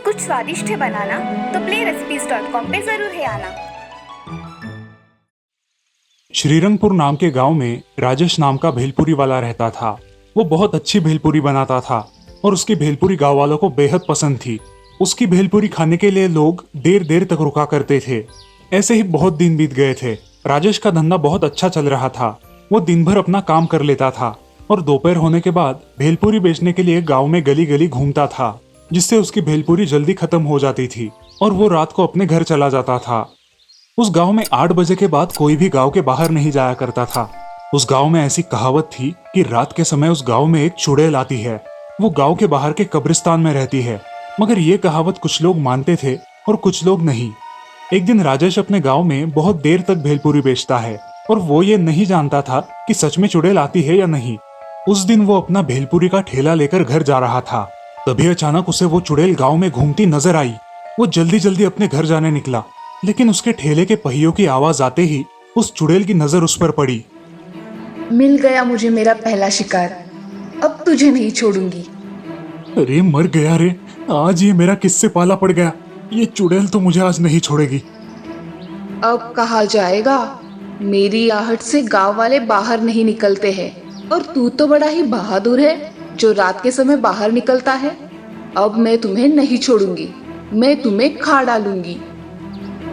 कुछ स्वादिष्ट है बनाना तो playrecipes.com पे जरूर है आना। श्रीरंगपुर नाम के गांव में राजेश नाम का भेलपुरी वाला रहता था। वो बहुत अच्छी भेलपुरी बनाता था और उसकी भेलपुरी गांव वालों को बेहद पसंद थी। उसकी भेलपुरी खाने के लिए लोग देर देर तक रुका करते थे। ऐसे ही बहुत दिन बीत गए थे। राजेश का धंधा बहुत अच्छा चल रहा था। वो दिन भर अपना काम कर लेता था और दोपहर होने के बाद भेलपुरी बेचने के लिए गांव में गली गली घूमता था, जिससे उसकी भेलपुरी जल्दी खत्म हो जाती थी और वो रात को अपने घर चला जाता था। उस गांव में 8 बजे के बाद कोई भी गांव के बाहर नहीं जाया करता था। उस गांव में ऐसी कहावत थी कि रात के समय उस गांव में एक चुड़ैल आती है। वो गांव के बाहर के कब्रिस्तान में रहती है, मगर ये कहावत कुछ लोग मानते थे और कुछ लोग नहीं। एक दिन राजेश अपने गांव में बहुत देर तक भेलपुरी बेचता है और वो ये नहीं जानता था कि सच में चुड़ैल आती है या नहीं। उस दिन वो अपना भेलपुरी का ठेला लेकर घर जा रहा था। तभी अचानक उसे वो चुड़ैल गांव में घूमती नजर आई। वो जल्दी जल्दी अपने घर जाने निकला, लेकिन उसके ठेले के पहियों की आवाज आते ही उस चुड़ैल की नजर उस पर पड़ी। मिल गया मुझे मेरा पहला शिकार, अब तुझे नहीं छोड़ूंगी। अरे मर गया रे, आज ये मेरा किससे पाला पड़ गया। ये चुड़ैल तो मुझे आज नहीं छोड़ेगी। अब कहा जाएगा, मेरी आहट से गांव वाले बाहर नहीं निकलते हैं और तू तो बड़ा ही बहादुर है जो रात के समय बाहर निकलता है। अब मैं तुम्हें नहीं छोड़ूंगी, मैं तुम्हें खा डालूंगी।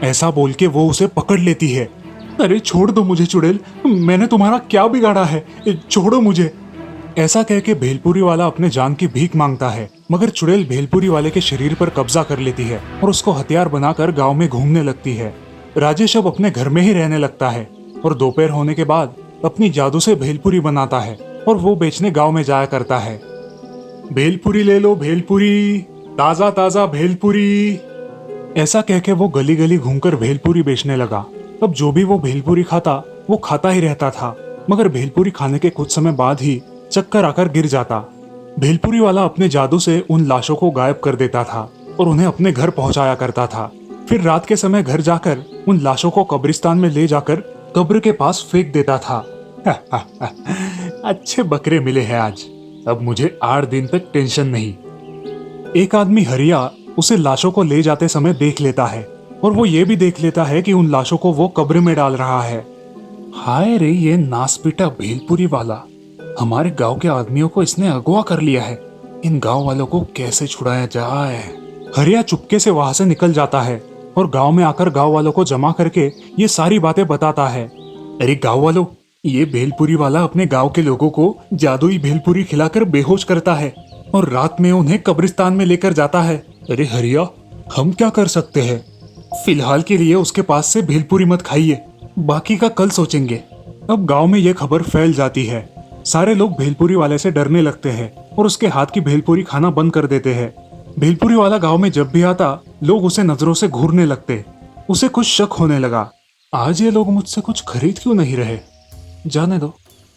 ऐसा बोल के वो उसे पकड़ लेती है। अरे छोड़ दो मुझे चुड़ैल, मैंने तुम्हारा क्या बिगाड़ा है, छोड़ो मुझे। ऐसा कह के भेलपुरी वाला अपने जान की भीख मांगता है, मगर चुड़ैल भेलपुरी वाले के शरीर पर कब्जा कर लेती है और उसको हथियार बनाकर गांव में घूमने लगती है। राजेश अब अपने घर में ही रहने लगता है और दोपहर होने के बाद अपनी जादू से भेलपुरी बनाता है और वो बेचने गांव में जाया करता है। भेलपुरी ले लो भेलपुरी, ताजा ताजा भेलपुरी। ऐसा कह के वो गली गली घूमकर भेलपुरी बेचने लगा। अब जो भी वो भेलपुरी खाता वो खाता ही रहता था, मगर भेलपुरी खाने के कुछ समय बाद ही चक्कर आकर गिर जाता। भेलपुरी वाला अपने जादू से उन लाशों को गायब कर देता था और उन्हें अपने घर पहुंचाया करता था। फिर रात के समय घर जाकर उन लाशों को कब्रिस्तान में ले जाकर कब्र के पास फेंक देता था। अच्छे बकरे मिले हैं आज, अब मुझे 8 दिन तक टेंशन नहीं। एक आदमी हरिया उसे लाशों को ले जाते समय देख लेता है और वो ये भी देख लेता है कि उन लाशों को वो कब्र में डाल रहा है। हाय रे, ये नासपीटा भेलपुरी वाला, हमारे गांव के आदमियों को इसने अगवा कर लिया है। इन गांव वालों को कैसे छुड़ाया जाए। हरिया चुपके से वहां से निकल जाता है और गांव में आकर गांव वालों को जमा करके ये सारी बातें बताता है। अरे गांव वालों, ये भेलपुरी वाला अपने गांव के लोगों को जादुई भेलपुरी खिलाकर बेहोश करता है और रात में उन्हें कब्रिस्तान में लेकर जाता है। अरे हरिया, हम क्या कर सकते हैं? फिलहाल के लिए उसके पास से भेलपुरी मत खाइए, बाकी का कल सोचेंगे। अब गांव में ये खबर फैल जाती है। सारे लोग भेलपुरी वाले से डरने लगते हैं और उसके हाथ की भेलपुरी खाना बंद कर देते हैं। भेलपुरी वाला गांव में जब भी आता, लोग उसे नजरों से घूरने लगते। उसे कुछ शक होने लगा, आज ये लोग मुझसे कुछ खरीद क्यों नहीं रहे। जाने दो,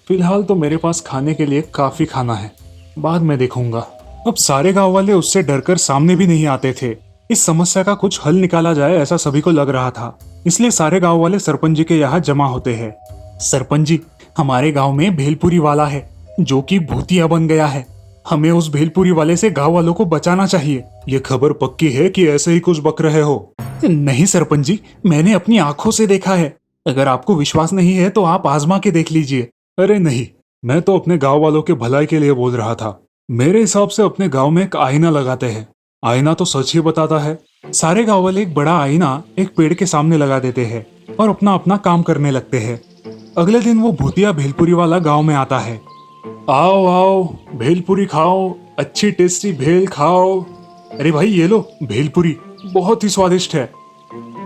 फिलहाल तो मेरे पास खाने के लिए काफी खाना है, बाद में देखूंगा। अब सारे गांव वाले उससे डरकर सामने भी नहीं आते थे। इस समस्या का कुछ हल निकाला जाए ऐसा सभी को लग रहा था, इसलिए सारे गांव वाले सरपंच जी के यहाँ जमा होते हैं। सरपंच जी, हमारे गांव में भेलपुरी वाला है जो कि भूतिया बन गया है। हमें उस भेलपुरी वाले से गांव वालों को बचाना चाहिए। ये खबर पक्की है कि ऐसे ही कुछ बक रहे हो? नहीं सरपंच जी, मैंने अपनी आंखों से देखा है। अगर आपको विश्वास नहीं है तो आप आजमा के देख लीजिए। अरे नहीं, मैं तो अपने गांव वालों के भलाई के लिए बोल रहा था। मेरे हिसाब से अपने गांव में एक आईना लगाते हैं, आईना तो सच ही बताता है। सारे गांव वाले एक बड़ा आईना एक पेड़ के सामने लगा देते हैं और अपना अपना काम करने लगते हैं। अगले दिन वो भूतिया भेलपुरी वाला गांव में आता है। आओ आओ, भेलपुरी खाओ, अच्छी टेस्टी भेल खाओ। अरे भाई ये लो भेलपुरी, बहुत ही स्वादिष्ट है।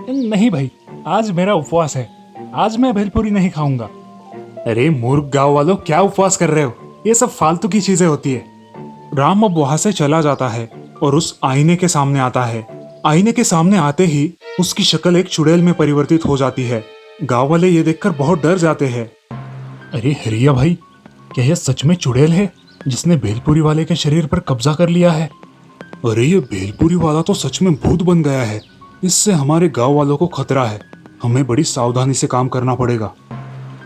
नहीं भाई, आज मेरा उपवास है, आज मैं भेलपुरी नहीं खाऊंगा। अरे मूर्ख गांव वालों, क्या उपवास कर रहे हो? ये सब फालतू की चीजें होती है। राम अब वहां से चला जाता है और उस आईने के सामने आता है। आईने के सामने आते ही उसकी शक्ल एक चुड़ैल में परिवर्तित हो जाती है। गांव वाले ये देखकर बहुत डर जाते हैं। अरे हरिया भाई, क्या यह सच में चुड़ैल है जिसने भेलपुरी वाले के शरीर पर कब्जा कर लिया है? अरे ये भेलपुरी वाला तो सच में भूत बन गया है। इससे हमारे गांव वालों को खतरा है, हमें बड़ी सावधानी से काम करना पड़ेगा।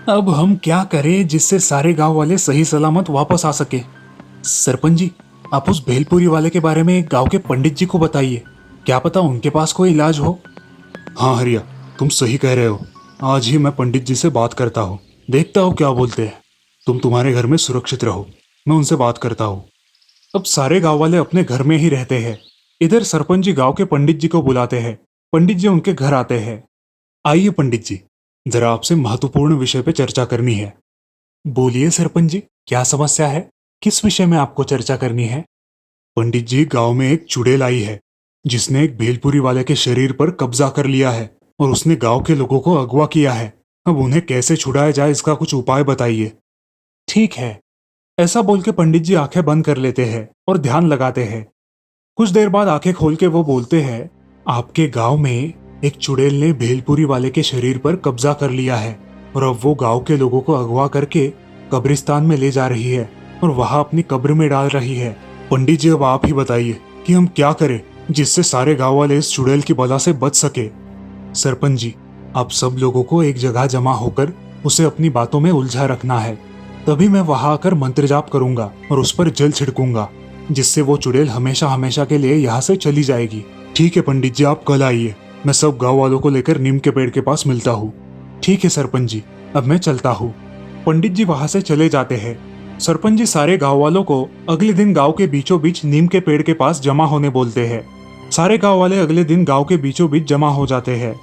अब हम क्या करें जिससे सारे गांव वाले सही सलामत वापस आ सके। सरपंच जी, आप उस भेलपुरी वाले के बारे में गांव के पंडित जी को बताइए, क्या पता उनके पास कोई इलाज हो। हाँ हरिया, तुम सही कह रहे हो। आज ही मैं पंडित जी से बात करता हूँ, देखता हूँ क्या बोलते हैं। तुम तुम्हारे घर में सुरक्षित रहो, मैं उनसे बात करता हूँ। अब सारे गांव वाले अपने घर में ही रहते हैं। इधर सरपंच जी गांव के पंडित जी को बुलाते हैं। पंडित जी उनके घर आते हैं। आइए पंडित जी, जरा आपसे महत्वपूर्ण विषय पे चर्चा करनी है। बोलिए सरपंच जी, क्या समस्या है? किस विषय में आपको चर्चा करनी है? पंडित जी, गांव में एक चुड़ैल आई है जिसने एक भेलपुरी वाले के शरीर पर कब्जा कर लिया है और उसने गांव के लोगों को अगवा किया है। अब उन्हें कैसे छुड़ाया जाए, इसका कुछ उपाय बताइए। ठीक है, ऐसा बोल के पंडित जी आंखें बंद कर लेते हैं और ध्यान लगाते हैं। कुछ देर बाद आंखें खोल के वो बोलते हैं, आपके गांव में एक चुड़ैल ने भेलपुरी वाले के शरीर पर कब्जा कर लिया है और अब वो गांव के लोगों को अगवा करके कब्रिस्तान में ले जा रही है और वहां अपनी कब्र में डाल रही है। पंडित जी, अब आप ही बताइए कि हम क्या करें जिससे सारे गांव वाले इस चुड़ैल की बला से बच सके। सरपंच जी, आप सब लोगों को एक जगह जमा होकर उसे अपनी बातों में उलझा रखना है, तभी मैं वहां आकर मंत्र जाप करूंगा और उस पर जल छिड़कूंगा, जिससे वो चुड़ैल हमेशा हमेशा के लिए यहाँ से चली जाएगी। ठीक है पंडित जी, आप कल आइए, मैं सब गांव वालों को लेकर नीम के पेड़ के पास मिलता हूँ। ठीक है सरपंच जी, अब मैं चलता हूँ। पंडित जी वहां से चले जाते हैं। सरपंच जी सारे गांव वालों को अगले दिन गांव के बीचों बीच नीम के पेड़ के पास जमा होने बोलते हैं। सारे गांव वाले अगले दिन गांव के बीचों बीच जमा हो जाते हैं।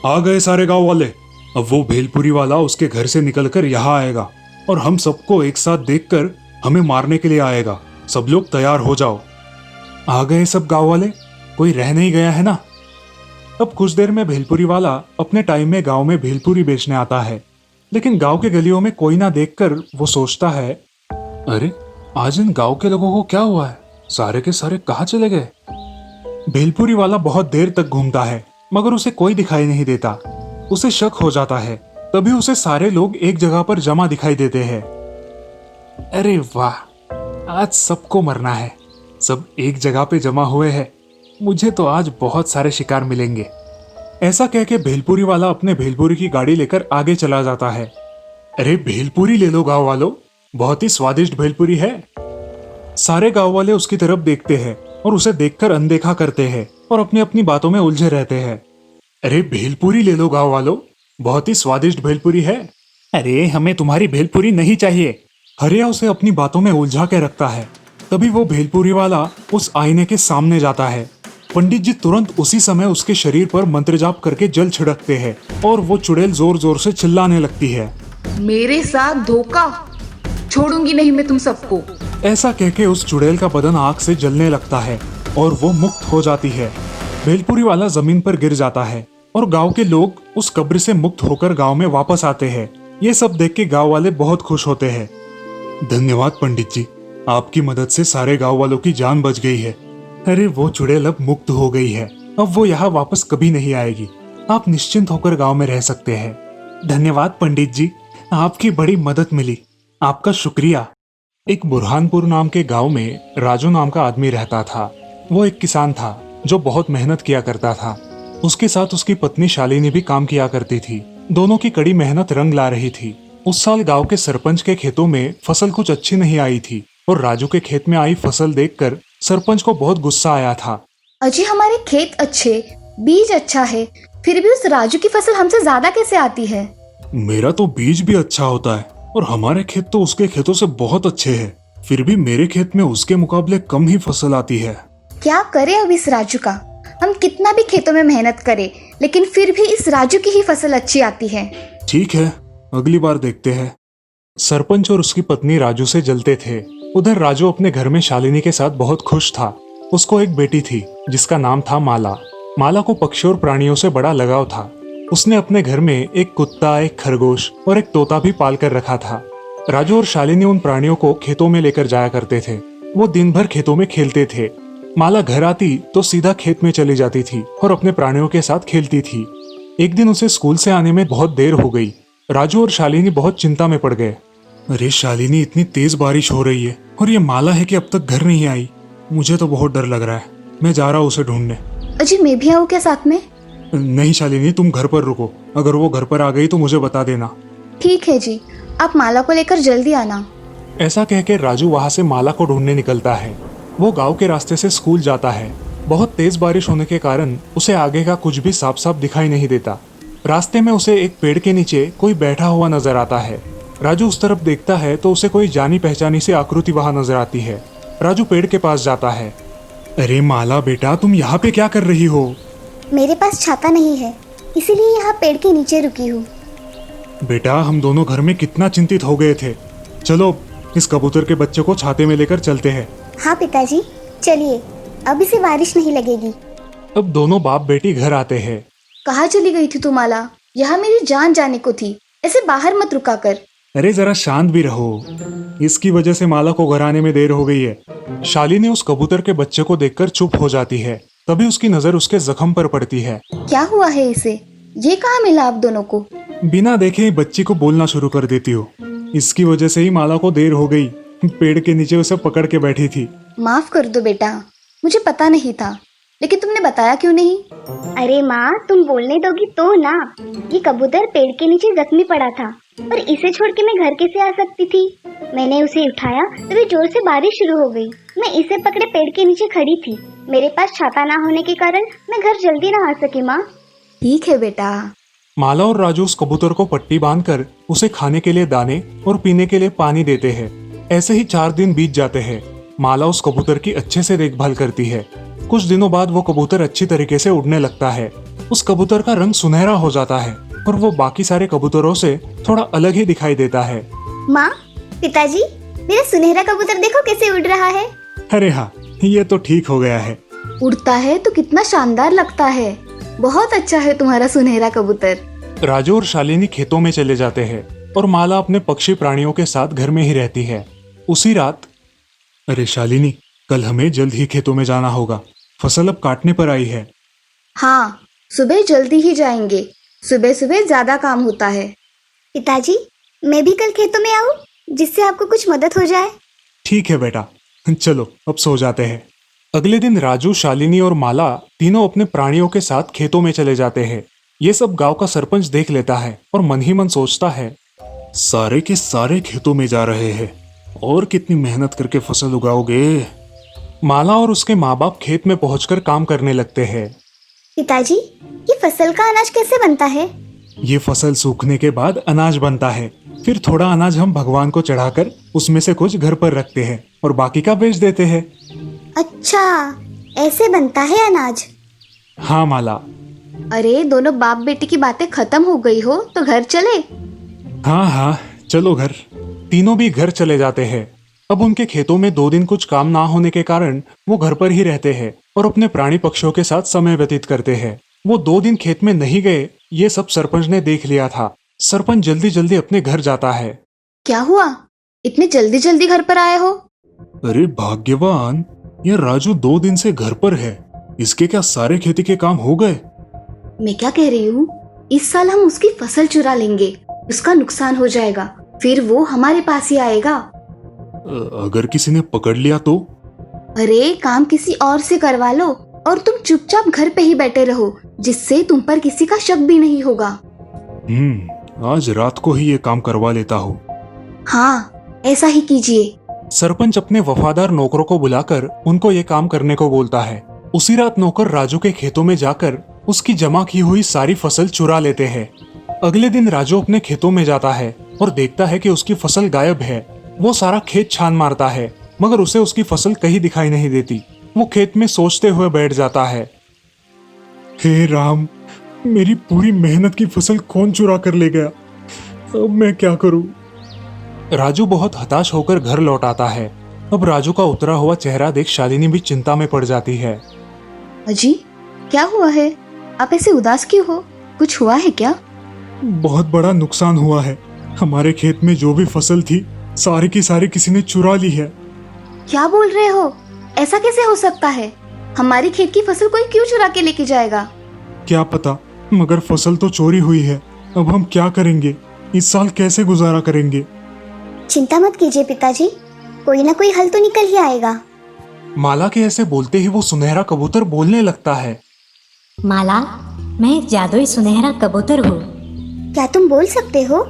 आ गए सारे गांव वाले। अब वो भेलपुरी वाला उसके घर से निकलकर यहाँ आएगा और हम सबको एक साथ देखकर हमें मारने के लिए आएगा। सब लोग तैयार हो जाओ। आ गए सब गांव वाले, कोई रह नहीं गया है ना? अब कुछ देर में भेलपुरी वाला अपने टाइम में गांव में भेलपुरी बेचने आता है, लेकिन गांव के गलियों में कोई ना देखकर वो सोचता है, अरे आज इन गांव के लोगों को क्या हुआ है, सारे के सारे कहाँ चले गए। भेलपुरी वाला बहुत देर तक घूमता है मगर उसे कोई दिखाई नहीं देता। उसे शक हो जाता है, तभी उसे सारे लोग एक जगह पर जमा दिखाई देते हैं। अरे वाह, आज सबको मरना है, सब एक जगह पे जमा हुए हैं, मुझे तो आज बहुत सारे शिकार मिलेंगे। ऐसा कह के भेलपुरी वाला अपने भेलपुरी की गाड़ी लेकर आगे चला जाता है। अरे भेलपुरी ले लो गांव वालों, बहुत ही स्वादिष्ट भेलपुरी है। सारे गांव वाले उसकी तरफ देखते हैं और उसे देखकर अनदेखा करते हैं और अपनी अपनी बातों में उलझे रहते हैं। अरे भेलपुरी ले लो गांव वालों, बहुत ही स्वादिष्ट भेलपुरी है। अरे हमें तुम्हारी भेलपुरी नहीं चाहिए। हरिया उसे अपनी बातों में उलझा के रखता है। तभी वो भेलपुरी वाला उस आईने के सामने जाता है। पंडित जी तुरंत उसी समय उसके शरीर पर मंत्र जाप करके जल छिड़कते हैं और वो चुड़ैल जोर जोर से चिल्लाने लगती है, मेरे साथ धोखा, छोड़ूंगी नहीं मैं तुम सबको। ऐसा कह के उस चुड़ैल का बदन आग से जलने लगता है और वो मुक्त हो जाती है। भेलपुरी वाला जमीन पर गिर जाता है और गांव के लोग उस कब्र से मुक्त होकर गांव में वापस आते हैं। ये सब देख के गांव वाले बहुत खुश होते हैं। धन्यवाद पंडित जी, आपकी मदद से सारे गांव वालों की जान बच गई है। अरे वो चुड़ैल अब मुक्त हो गई है, अब वो यहाँ वापस कभी नहीं आएगी। आप निश्चिंत होकर गांव में रह सकते हैं। धन्यवाद पंडित जी, आपकी बड़ी मदद मिली, आपका शुक्रिया। एक बुरहानपुर नाम के गांव में राजू नाम का आदमी रहता था। वो एक किसान था जो बहुत मेहनत किया करता था। उसके साथ उसकी पत्नी शालिनी भी काम किया करती थी। दोनों की कड़ी मेहनत रंग ला रही थी। उस साल गांव के सरपंच के खेतों में फसल कुछ अच्छी नहीं आई थी और राजू के खेत में आई फसल देखकर सरपंच को बहुत गुस्सा आया था। अजी हमारे खेत अच्छे, बीज अच्छा है, फिर भी उस राजू की फसल हमसे ज्यादा कैसे आती है? मेरा तो बीज भी अच्छा होता है और हमारे खेत तो उसके खेतों से बहुत अच्छे हैं, फिर भी मेरे खेत में उसके मुकाबले कम ही फसल आती है। क्या करे अब इस राजू का? हम कितना भी खेतों में मेहनत करें, लेकिन फिर भी इस राजू की ही फसल अच्छी आती है। ठीक है, अगली बार देखते हैं। सरपंच और उसकी पत्नी राजू से जलते थे। उधर राजू अपने घर में शालिनी के साथ बहुत खुश था। उसको एक बेटी थी जिसका नाम था माला। माला को पक्षियों और प्राणियों से बड़ा लगाव था। उसने अपने घर में एक कुत्ता, एक खरगोश और एक तोता भी पाल कर रखा था। राजू और शालिनी उन प्राणियों को खेतों में लेकर जाया करते थे। वो दिन भर खेतों में खेलते थे। माला घर आती तो सीधा खेत में चली जाती थी और अपने प्राणियों के साथ खेलती थी। एक दिन उसे स्कूल से आने में बहुत देर हो गई। राजू और शालिनी बहुत चिंता में पड़ गए। अरे शालिनी, इतनी तेज बारिश हो रही है और ये माला है कि अब तक घर नहीं आई। मुझे तो बहुत डर लग रहा है, मैं जा रहा हूँ उसे ढूंढने। अजी मैं भी आऊँ क्या साथ में? नहीं शालिनी, तुम घर पर रुको, अगर वो घर पर आ गई तो मुझे बता देना। ठीक है जी, आप माला को लेकर जल्दी आना। ऐसा कहकर राजू वहां से माला को ढूंढने निकलता है। वो गांव के रास्ते से स्कूल जाता है। बहुत तेज बारिश होने के कारण उसे आगे का कुछ भी साफ साफ दिखाई नहीं देता। रास्ते में उसे एक पेड़ के नीचे कोई बैठा हुआ नजर आता है। राजू उस तरफ देखता है तो उसे कोई जानी पहचानी सी आकृति वहां नजर आती है। राजू पेड़ के पास जाता है। अरे माला बेटा, तुम यहाँ पे क्या कर रही हो? मेरे पास छाता नहीं है, इसीलिए यहाँ पेड़ के नीचे रुकी हूँ। बेटा, हम दोनों घर में कितना चिंतित हो गए थे। चलो इस कबूतर के बच्चे को छाते में लेकर चलते हैं। हाँ पिताजी, चलिए, अब इसे बारिश नहीं लगेगी। अब दोनों बाप बेटी घर आते हैं। कहाँ चली गई थी तू माला? यहाँ मेरी जान जाने को थी, ऐसे बाहर मत रुका कर। अरे जरा शांत भी रहो, इसकी वजह से माला को घर आने में देर हो गई है। शालिनी उस कबूतर के बच्चे को देखकर चुप हो जाती है। तभी उसकी नजर उसके जख्म पर पड़ती है। क्या हुआ है इसे? ये कहाँ मिला आप दोनों को? बिना देखे ही बच्ची को बोलना शुरू कर देती हो। इसकी वजह से ही माला को देर हो गई। पेड़ के नीचे उसे पकड़ के बैठी थी। माफ कर दो बेटा, मुझे पता नहीं था, लेकिन तुमने बताया क्यों नहीं? अरे माँ, तुम बोलने दोगी तो ना। ये कबूतर पेड़ के नीचे जख्मी पड़ा था और इसे छोड़ के मैं घर कैसे आ सकती थी? मैंने उसे उठाया तभी जोर से बारिश शुरू हो गई। मैं इसे पकड़े पेड़ के नीचे खड़ी थी। मेरे पास छाता ना होने के कारण मैं घर जल्दी ना आ सकी माँ। ठीक है बेटा। माला और राजू उस कबूतर को पट्टी बांधकर उसे खाने के लिए दाने और पीने के लिए पानी देते हैं। ऐसे ही 4 दिन बीत जाते हैं। माला उस कबूतर की अच्छे से देखभाल करती है। कुछ दिनों बाद वो कबूतर अच्छी तरीके से उड़ने लगता है। उस कबूतर का रंग सुनहरा हो जाता है और वो बाकी सारे कबूतरों से थोड़ा अलग ही दिखाई देता है। माँ, पिताजी, मेरा सुनहरा कबूतर देखो कैसे उड़ रहा है। अरे हाँ, ये तो ठीक हो गया है। उड़ता है तो कितना शानदार लगता है। बहुत अच्छा है तुम्हारा सुनहरा कबूतर। राजू और शालिनी खेतों में चले जाते हैं और माला अपने पक्षी प्राणियों के साथ घर में ही रहती है। उसी रात, अरे शालिनी, कल हमें जल्द ही खेतों में जाना होगा। फसल अब काटने पर आई है। हाँ, सुबह जल्दी ही जाएंगे। सुबह सुबह ज्यादा काम होता है। पिताजी, मैं भी कल खेतों में आऊँ, जिससे आपको कुछ मदद हो जाए। ठीक है बेटा, चलो अब सो जाते हैं। अगले दिन राजू, शालिनी और माला तीनों अपने प्राणियों के साथ खेतों में चले जाते हैं। ये सब गांव का सरपंच देख लेता है और मन ही मन सोचता है, सारे के सारे खेतों में जा रहे हैं और कितनी मेहनत करके फसल उगाओगे। माला और उसके माँ बाप खेत में पहुंचकर काम करने लगते हैं। पिताजी, ये फसल का अनाज कैसे बनता है? ये फसल सूखने के बाद अनाज बनता है। फिर थोड़ा अनाज हम भगवान को चढ़ाकर उसमें से कुछ घर पर रखते हैं और बाकी का बेच देते हैं। अच्छा, ऐसे बनता है अनाज। हाँ माला। अरे दोनों बाप बेटी की बातें खत्म हो गई हो तो घर चले। हाँ हाँ, चलो घर। तीनों भी घर चले जाते हैं। अब उनके खेतों में 2 दिन कुछ काम ना होने के कारण वो घर पर ही रहते हैं और अपने प्राणी पक्षियों के साथ समय व्यतीत करते हैं। वो 2 दिन खेत में नहीं गए, ये सब सरपंच ने देख लिया था। सरपंच जल्दी जल्दी अपने घर जाता है। क्या हुआ? इतने जल्दी जल्दी घर पर आए हो? अरे भाग्यवान, ये राजू 2 दिन से घर पर है। इसके क्या सारे खेती के काम हो गए? मैं क्या कह रही हूँ, इस साल हम उसकी फसल चुरा लेंगे। उसका नुकसान हो जाएगा, फिर वो हमारे पास ही आएगा। अगर किसी ने पकड़ लिया तो? अरे काम किसी और से करवा लो और तुम चुपचाप घर पे ही बैठे रहो, जिससे तुम पर किसी का शक भी नहीं होगा। आज रात को ही ये काम करवा लेता हूँ। हाँ, ऐसा ही कीजिए। सरपंच अपने वफादार नौकरों को बुलाकर उनको ये काम करने को बोलता है। उसी रात नौकर राजू के खेतों में जाकर उसकी जमा की हुई सारी फसल चुरा लेते हैं। अगले दिन राजू अपने खेतों में जाता है और देखता है कि उसकी फसल गायब है। वो सारा खेत छान मारता है, मगर उसे उसकी फसल कहीं दिखाई नहीं देती। वो खेत में सोचते हुए बैठ जाता है, हे राम, मेरी पूरी मेहनत की फसल कौन चुरा कर ले गया? अब मैं क्या करूं? राजू बहुत हताश होकर घर लौट आता है। अब राजू का उतरा हुआ चेहरा देख शालिनी भी चिंता में पड़ जाती है। अजी, क्या हुआ है? आप ऐसे उदास क्यों हो? कुछ हुआ है क्या? बहुत बड़ा नुकसान हुआ है। हमारे खेत में जो भी फसल थी, सारी की सारी किसी ने चुरा ली है। क्या बोल रहे हो? ऐसा कैसे हो सकता है? हमारी खेत की फसल कोई क्यों चुरा के लेके जाएगा? क्या पता, मगर फसल तो चोरी हुई है। अब हम क्या करेंगे? इस साल कैसे गुजारा करेंगे? चिंता मत कीजिए पिताजी, कोई ना कोई हल तो निकल ही आएगा। माला के ऐसे बोलते ही वो सुनहरा कबूतर बोलने लगता है। माला, मैं जादुई सुनहरा कबूतर हूँ। क्या तुम बोल सकते हो?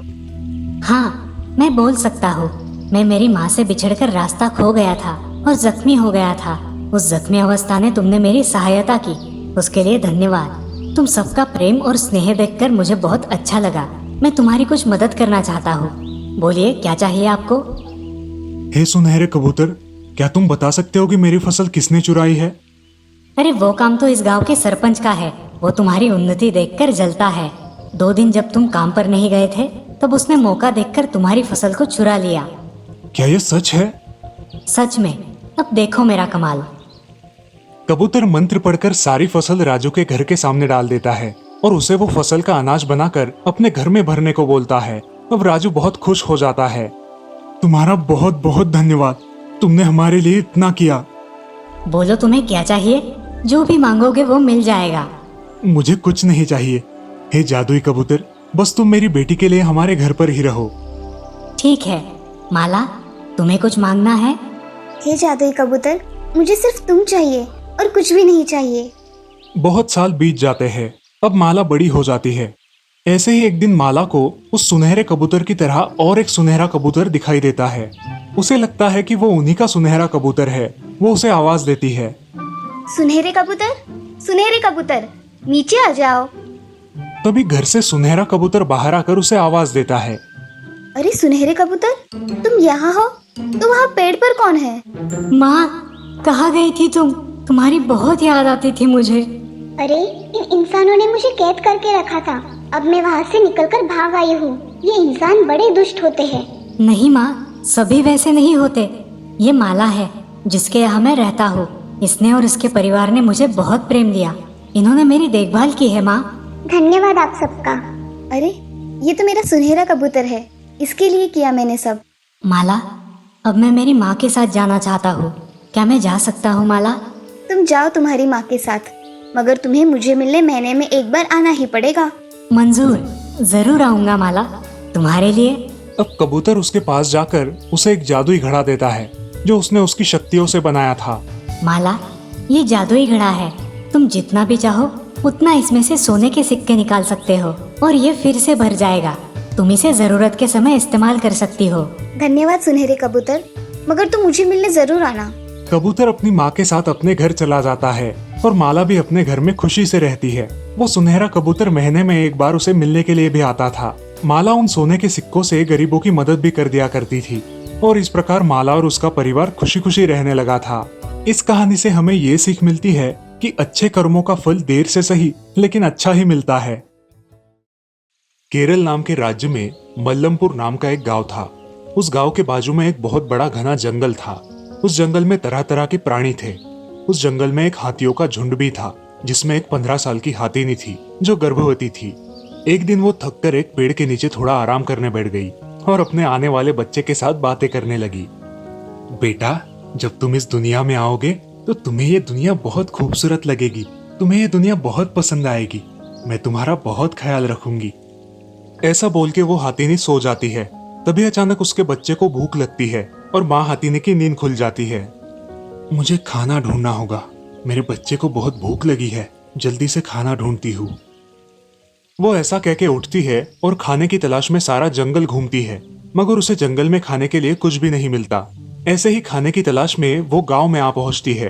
हाँ, मैं बोल सकता हूँ। मैं मेरी माँ से बिछड़कर रास्ता खो गया था और जख्मी हो गया था। उस जख्मी अवस्था ने तुमने मेरी सहायता की, उसके लिए धन्यवाद। तुम सबका प्रेम और स्नेह देखकर मुझे बहुत अच्छा लगा। मैं तुम्हारी कुछ मदद करना चाहता हूँ। बोलिए, क्या चाहिए आपको? हे सुनहरे कबूतर, क्या तुम बता सकते हो कि मेरी फसल किसने चुराई है? अरे वो काम तो इस गांव के सरपंच का है। वो तुम्हारी उन्नति देखकर जलता है। 2 दिन जब तुम काम पर नहीं गए थे, तब उसने मौका देखकर तुम्हारी फसल को चुरा लिया। क्या यह सच है? सच में। अब देखो मेरा कमाल। कबूतर मंत्र पढ़कर सारी फसल राजू के घर के सामने डाल देता है और उसे वो फसल का अनाज बनाकर अपने घर में भरने को बोलता है। अब राजू बहुत खुश हो जाता है। तुम्हारा बहुत बहुत धन्यवाद, तुमने हमारे लिए इतना किया। बोलो, तुम्हें क्या चाहिए? जो भी मांगोगे वो मिल जाएगा। मुझे कुछ नहीं चाहिए। हे जादुई कबूतर, बस तुम मेरी बेटी के लिए हमारे घर पर ही रहो। ठीक है। माला, तुम्हें कुछ मांगना है? हे जादुई कबूतर, मुझे सिर्फ तुम चाहिए और कुछ भी नहीं चाहिए। बहुत साल बीत जाते हैं। अब माला बड़ी हो जाती है। ऐसे ही एक दिन माला को उस सुनहरे कबूतर की तरह और एक सुनहरा कबूतर दिखाई देता है। उसे लगता है कि वो उन्हीं का सुनहरा कबूतर है। वो उसे आवाज देती है, सुनहरे कबूतर, सुनहरे कबूतर, नीचे आ जाओ। तभी घर से सुनहरा कबूतर बाहर आकर उसे आवाज देता है, अरे सुनहरे कबूतर, तुम यहाँ हो? तो वहाँ पेड़ पर कौन है? माँ, कहाँ गई थी तुम? तुम्हारी बहुत याद आती थी मुझे। अरे, इन इंसानों ने मुझे कैद करके रखा था। अब मैं वहाँ से निकलकर भाग आई हूँ। ये इंसान बड़े दुष्ट होते हैं। नहीं माँ, सभी वैसे नहीं होते। ये माला है जिसके यहाँ मैं रहता हूँ। इसने और इसके परिवार ने मुझे बहुत प्रेम दिया। इन्होंने मेरी देखभाल की है माँ। धन्यवाद आप सबका। अरे, ये तो मेरा सुनहरा कबूतर है। इसके लिए किया मैंने सब। माला, अब मैं मेरी माँ के साथ जाना चाहता हूँ। क्या मैं जा सकता हूँ माला? तुम जाओ तुम्हारी माँ के साथ, मगर तुम्हें मुझे मिलने महीने में एक बार आना ही पड़ेगा। मंजूर, जरूर आऊंगा माला, तुम्हारे लिए। अब कबूतर उसके पास जाकर उसे एक जादुई घड़ा देता है जो उसने उसकी शक्तियों से बनाया था। माला, ये जादुई घड़ा है। तुम जितना भी चाहो उतना इसमें से सोने के सिक्के निकाल सकते हो और ये फिर से भर जाएगा। तुम इसे जरूरत के समय इस्तेमाल कर सकती हो। धन्यवाद सुनहरे कबूतर, मगर तुम मुझे मिलने जरूर आना। कबूतर अपनी माँ के साथ अपने घर चला जाता है और माला भी अपने घर में खुशी से रहती है। वो सुनहरा कबूतर महीने में एक बार उसे मिलने के लिए भी आता था। माला उन सोने के सिक्कों से गरीबों की मदद भी कर दिया करती थी और इस प्रकार माला और उसका परिवार खुशी खुशी रहने लगा था। इस कहानी से हमें ये सीख मिलती है कि अच्छे कर्मों का फल देर से सही लेकिन अच्छा ही मिलता है। केरल नाम के राज्य में मल्लमपुर नाम का एक गांव था। उस गांव के बाजू में एक बहुत बड़ा घना जंगल था। उस जंगल में तरह तरह के प्राणी थे। उस जंगल में एक हाथियों का झुंड भी था, जिसमें एक 15 साल की हाथीनी थी जो गर्भवती थी। एक दिन वो थककर एक पेड़ के नीचे थोड़ा आराम करने बैठ गई और अपने आने वाले बच्चे के साथ बातें करने लगी। बेटा, जब तुम इस दुनिया में आओगे तो तुम्हें ये दुनिया बहुत खूबसूरत लगेगी। तुम्हें ये दुनिया बहुत पसंद आएगी। मैं तुम्हारा बहुत ख्याल रखूंगी। ऐसा बोल के वो हाथीनी सो जाती है। तभी अचानक उसके बच्चे को भूख लगती है और माँ हाथीनी की नींद खुल जाती है। मुझे खाना ढूंढना होगा। मेरे बच्चे को बहुत भूख लगी है। जल्दी से खाना ढूंढती हूँ। वो ऐसा कह के उठती है और खाने की तलाश में सारा जंगल घूमती है, मगर उसे जंगल में खाने के लिए कुछ भी नहीं मिलता। ऐसे ही खाने की तलाश में वो गांव में आ पहुंचती है।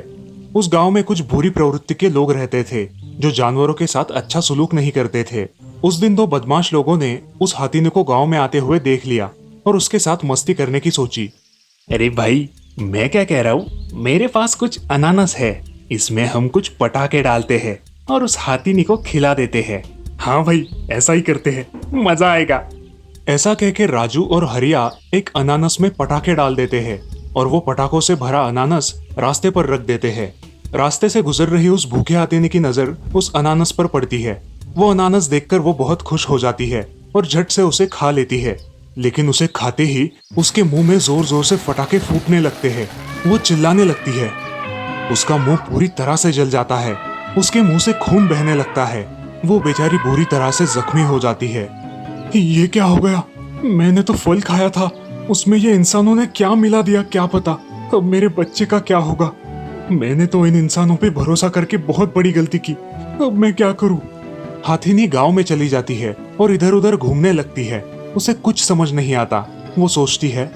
उस गांव में कुछ बुरी प्रवृत्ति के लोग रहते थे जो जानवरों के साथ अच्छा सलूक नहीं करते थे। उस दिन 2 बदमाश लोगों ने उस हाथीने को गांव में आते हुए देख लिया और उसके साथ मस्ती करने की सोची। अरे भाई, मैं क्या कह रहा हूँ, मेरे पास कुछ अनानास है। इसमें हम कुछ पटाखे डालते हैं और उस हाथीनी को खिला देते हैं। हाँ भाई, ऐसा ही करते हैं, मजा आएगा। ऐसा कह के राजू और हरिया एक अनानास में पटाखे डाल देते हैं और वो पटाखों से भरा अनानास रास्ते पर रख देते हैं। रास्ते से गुजर रही उस भूखे हाथीनी की नजर उस अनानास पर पड़ती है। वो अनानास देखकर वो बहुत खुश हो जाती है और झट से उसे खा लेती है। लेकिन उसे खाते ही उसके मुंह में जोर जोर से पटाखे फूटने लगते हैं। वो चिल्लाने लगती है। उसका मुंह पूरी तरह से जल जाता है। उसके मुंह से खून बहने लगता है। वो बेचारी बुरी तरह से जख्मी हो जाती है। ये क्या हो गया? मैंने तो फल खाया था, उसमें ये इंसानों ने क्या मिला दिया क्या पता। अब मेरे बच्चे का क्या होगा? मैंने तो इन इंसानों पे भरोसा करके बहुत बड़ी गलती की। अब मैं क्या करूं? हाथीनी गांव में चली जाती है और इधर उधर घूमने लगती है। उसे कुछ समझ नहीं आता। वो सोचती है,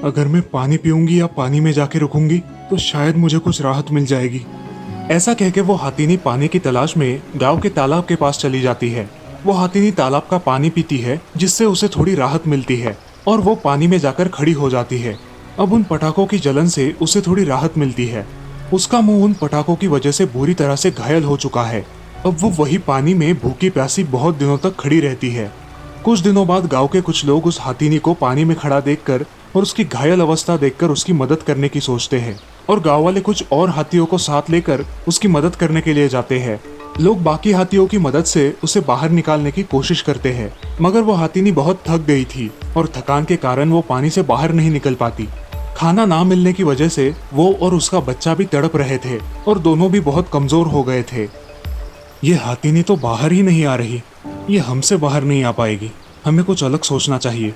अगर मैं पानी पीऊंगी या पानी में जाके रुकूंगी तो शायद मुझे कुछ राहत मिल जाएगी। ऐसा कह के वो हाथीनी पानी की तलाश में गांव के तालाब के पास चली जाती है। वो हाथीनी तालाब का पानी पीती है, जिससे उसे थोड़ी राहत मिलती है और वो पानी में जाकर खड़ी हो जाती है। अब उन पटाखों की जलन से उसे थोड़ी राहत मिलती है। उसका मुंह उन पटाखों की वजह से बुरी तरह से घायल हो चुका है। अब वो वही पानी में भूखी प्यासी बहुत दिनों तक खड़ी रहती है। कुछ दिनों बाद गांव के कुछ लोग उस हाथीनी को पानी में खड़ा देखकर और उसकी घायल अवस्था देखकर उसकी मदद करने की सोचते हैं और गांव वाले कुछ और हाथियों को साथ लेकर उसकी मदद करने के लिए जाते हैं। लोग बाकी हाथियों की मदद से उसे बाहर निकालने की कोशिश करते हैं, मगर वो हाथीनी बहुत थक गई थी और थकान के कारण वो पानी से बाहर नहीं निकल पाती। खाना ना मिलने की वजह से वो और उसका बच्चा भी तड़प रहे थे और दोनों भी बहुत कमजोर हो गए थे। ये हाथीनी तो बाहर ही नहीं आ रही, ये हमसे बाहर नहीं आ पाएगी, हमें कुछ अलग सोचना चाहिए।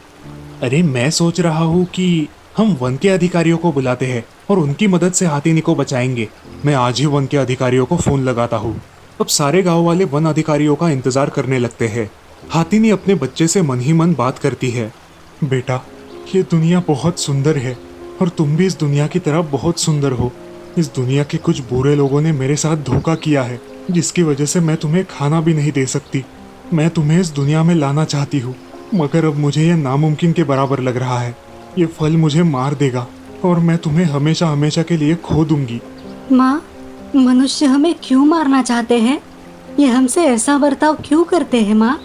अरे मैं सोच रहा हूँ कि हम वन के अधिकारियों को बुलाते हैं और उनकी मदद से हाथीनी को बचाएंगे। मैं आज ही वन के अधिकारियों को फोन लगाता हूँ। अब सारे गांव वाले वन अधिकारियों का इंतजार करने लगते हैं। हाथीनी अपने बच्चे से मन ही मन बात करती है, बेटा ये दुनिया बहुत सुंदर है और तुम भी इस दुनिया की तरह बहुत सुंदर हो। इस दुनिया के कुछ बुरे लोगों ने मेरे साथ धोखा किया है, जिसकी वजह से मैं तुम्हें खाना भी नहीं दे सकती। मैं तुम्हें इस दुनिया में लाना चाहती हूँ, मगर अब मुझे यह नामुमकिन के बराबर लग रहा है। ये फल मुझे मार देगा और मैं तुम्हें हमेशा हमेशा के लिए खो दूंगी। माँ, मनुष्य हमें क्यों मारना चाहते हैं? ये हमसे ऐसा बर्ताव क्यों करते हैं माँ?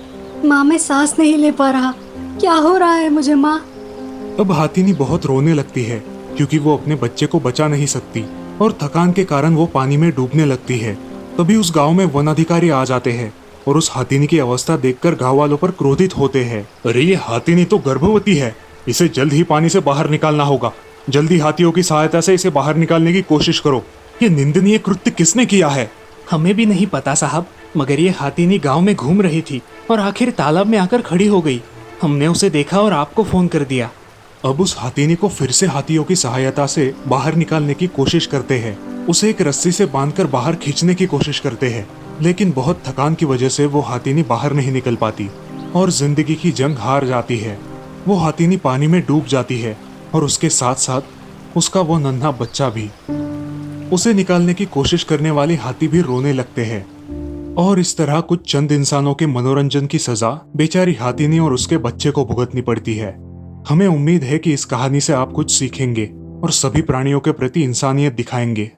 माँ, मैं सांस नहीं ले पा रहा, क्या हो रहा है मुझे माँ? अब हाथीनी बहुत रोने लगती है क्योंकि वो अपने बच्चे को बचा नहीं सकती और थकान के कारण वो पानी में डूबने लगती है। तभी उस गांव में वन अधिकारी आ जाते हैं और उस हाथीनी की अवस्था देखकर गांव वालों पर क्रोधित होते हैं। अरे ये हाथीनी तो गर्भवती है, इसे जल्द ही पानी से बाहर निकालना होगा। जल्दी हाथियों की सहायता से इसे बाहर निकालने की कोशिश करो। ये निंदनीय कृत्य किसने किया है? हमें भी नहीं पता साहब, मगर ये हाथीनी गांव में घूम रही थी और आखिर तालाब में आकर खड़ी हो गई। हमने उसे देखा और आपको फोन कर दिया। अब उस हाथीनी को फिर से हाथियों की सहायता से बाहर निकालने की कोशिश करते हैं। उसे एक रस्सी से बांधकर बाहर खींचने की कोशिश करते हैं, लेकिन बहुत थकान की वजह से वो हाथीनी बाहर नहीं निकल पाती और जिंदगी की जंग हार जाती है। वो हाथीनी पानी में डूब जाती है और उसके साथ साथ उसका वो नन्हा बच्चा भी। उसे निकालने की कोशिश करने वाले हाथी भी रोने लगते हैं और इस तरह कुछ चंद इंसानों के मनोरंजन की सजा बेचारी हाथीनी और उसके बच्चे को भुगतनी पड़ती है। हमें उम्मीद है कि इस कहानी से आप कुछ सीखेंगे और सभी प्राणियों के प्रति इंसानियत दिखाएंगे।